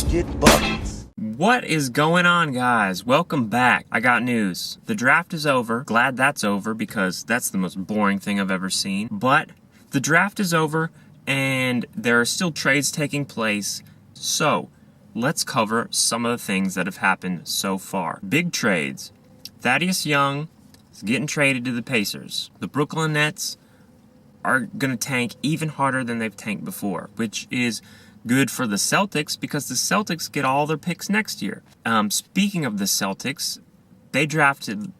get buckets. What is going on, guys? Welcome back. I got news. The draft is over. Glad that's over because that's the most boring thing I've ever seen. But the draft is over and there are still trades taking place. So let's cover some of the things that have happened so far. Big trades. Thaddeus Young is getting traded to the Pacers. The Brooklyn Nets are going to tank even harder than they've tanked before, which is good for the Celtics because the Celtics get all their picks next year. Speaking of the Celtics, they drafted,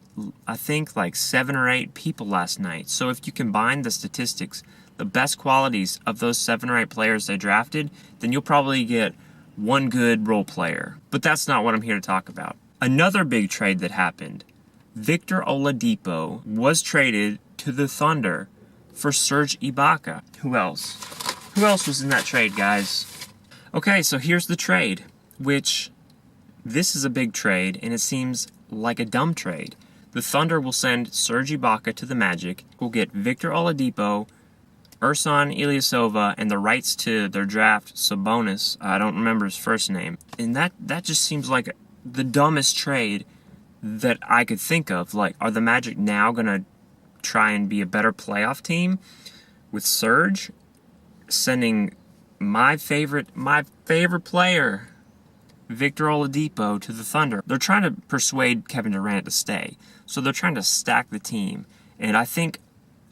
I think, like 7 or 8 people last night. So if you combine the statistics, the best qualities of those 7 or 8 players they drafted, then you'll probably get one good role player. But that's not what I'm here to talk about. Another big trade that happened, Victor Oladipo was traded to the Thunder for Serge Ibaka. Who else? Who else was in that trade, guys? Okay, so here's the trade, which this is a big trade, and it seems like a dumb trade. The Thunder will send Serge Ibaka to the Magic. We'll get Victor Oladipo, Ersan Ilyasova, and the rights to their draft, Sabonis. I don't remember his first name. And that just seems like the dumbest trade that I could think of. Like, are the Magic now going to try and be a better playoff team with Serge sending my favorite player, Victor Oladipo, to the Thunder? They're trying to persuade Kevin Durant to stay. So they're trying to stack the team. And I think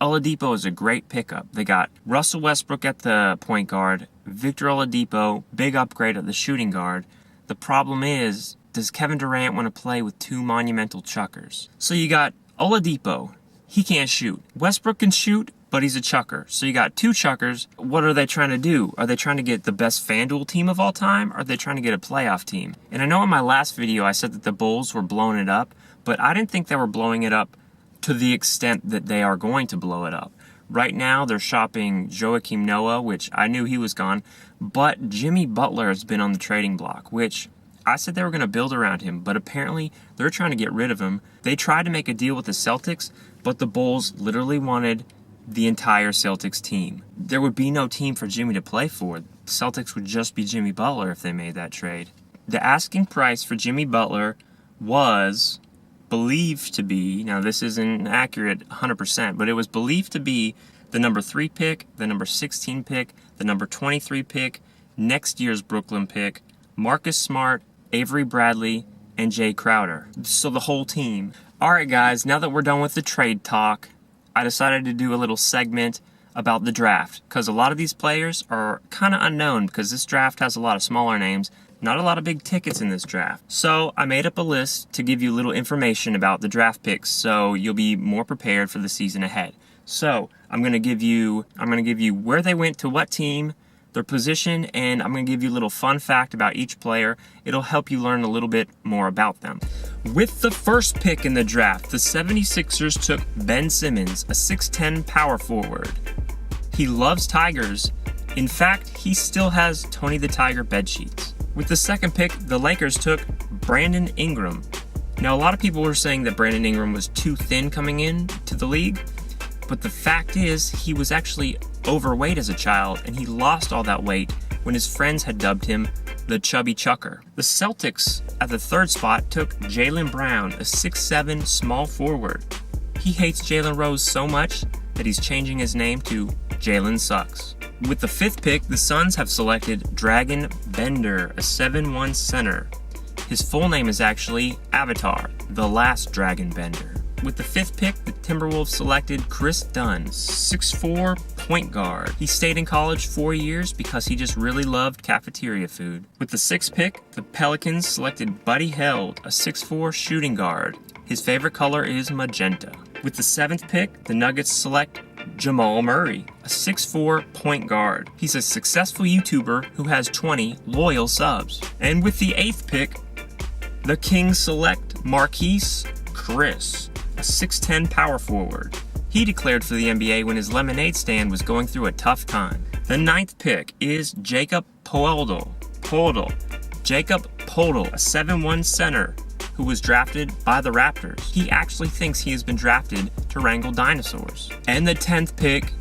Oladipo is a great pickup. They got Russell Westbrook at the point guard, Victor Oladipo, big upgrade at the shooting guard. The problem is, does Kevin Durant want to play with 2 monumental chuckers? So you got Oladipo. He can't shoot. Westbrook can shoot, but he's a chucker. So you got 2 chuckers. What are they trying to do? Are they trying to get the best FanDuel team of all time? Or are they trying to get a playoff team? And I know in my last video I said that the Bulls were blowing it up, but I didn't think they were blowing it up to the extent that they are going to blow it up. Right now they're shopping Joakim Noah, which I knew he was gone, but Jimmy Butler has been on the trading block, which I said they were going to build around him, but apparently they're trying to get rid of him. They tried to make a deal with the Celtics, but the Bulls literally wanted the entire Celtics team. There would be no team for Jimmy to play for. The Celtics would just be Jimmy Butler if they made that trade. The asking price for Jimmy Butler was believed to be, now this isn't accurate 100%, but it was believed to be the number 3 pick, the number 16 pick, the number 23 pick, next year's Brooklyn pick, Marcus Smart, Avery Bradley, and Jay Crowder. So the whole team. Alright guys, now that we're done with the trade talk, I decided to do a little segment about the draft, because a lot of these players are kind of unknown, because this draft has a lot of smaller names, not a lot of big tickets in this draft. So I made up a list to give you a little information about the draft picks, so you'll be more prepared for the season ahead. So I'm going to give you where they went to what team, their position, and I'm going to give you a little fun fact about each player. It'll help you learn a little bit more about them. With the first pick in the draft, the 76ers took Ben Simmons, a 6'10" power forward. He loves tigers. In fact, he still has Tony the Tiger bedsheets. With the second pick, the Lakers took Brandon Ingram. Now, a lot of people were saying that Brandon Ingram was too thin coming in to the league, but the fact is he was actually overweight as a child, and he lost all that weight when his friends had dubbed him the Chubby Chucker. The Celtics, at the third spot, took Jaylen Brown, a 6'7" small forward. He hates Jalen Rose so much that he's changing his name to Jalen Sucks. With the fifth pick, the Suns have selected Dragon Bender, a 7'1" center. His full name is actually Avatar, the Last Dragon Bender. With the fifth pick, the Timberwolves selected Chris Dunn, 6'4" point guard. He stayed in college 4 years because he just really loved cafeteria food. With the sixth pick, the Pelicans selected Buddy Hield, a 6'4" shooting guard. His favorite color is magenta. With the seventh pick, the Nuggets select Jamal Murray, a 6'4" point guard. He's a successful YouTuber who has 20 loyal subs. And with the eighth pick, the Kings select Marquise Chris, a 6'10" power forward. He declared for the NBA when his lemonade stand was going through a tough time. The ninth pick is Jacob Poeltl. Jacob Poeltl, a 7'1" center who was drafted by the Raptors. He actually thinks he has been drafted to wrangle dinosaurs. And the 10th pick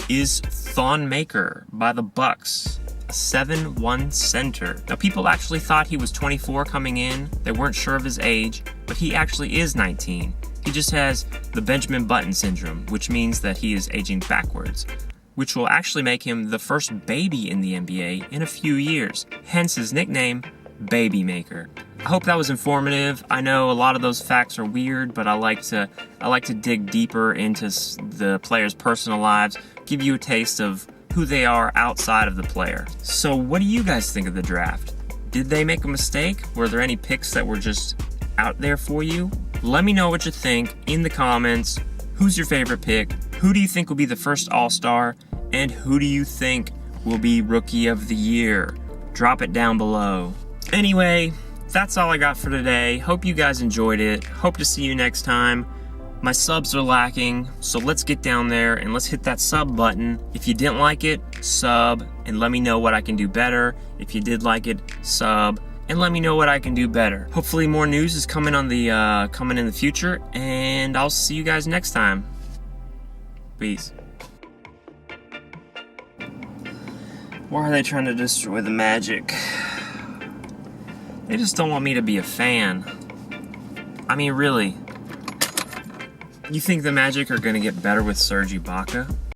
is Thon Maker by the Bucks, a 7'1" center. Now, people actually thought he was 24 coming in. They weren't sure of his age, but he actually is 19. He just has the Benjamin Button syndrome, which means that he is aging backwards, which will actually make him the first baby in the NBA in a few years, hence his nickname, Baby Maker. I hope that was informative. I know a lot of those facts are weird, but I like to dig deeper into the players' personal lives, give you a taste of who they are outside of the player. So what do you guys think of the draft? Did they make a mistake? Were there any picks that were just out there for you? Let me know what you think in the comments. Who's your favorite pick? Who do you think will be the first All-Star? And who do you think will be Rookie of the Year? Drop it down below. Anyway, that's all I got for today. Hope you guys enjoyed it. Hope to see you next time. My subs are lacking, so let's get down there and let's hit that sub button. If you didn't like it, sub and let me know what I can do better. If you did like it, sub and let me know what I can do better. Hopefully more news is coming in the future, and I'll see you guys next time. Peace. Why are they trying to destroy the Magic? They just don't want me to be a fan. I mean, really. You think the Magic are going to get better with Serge Ibaka?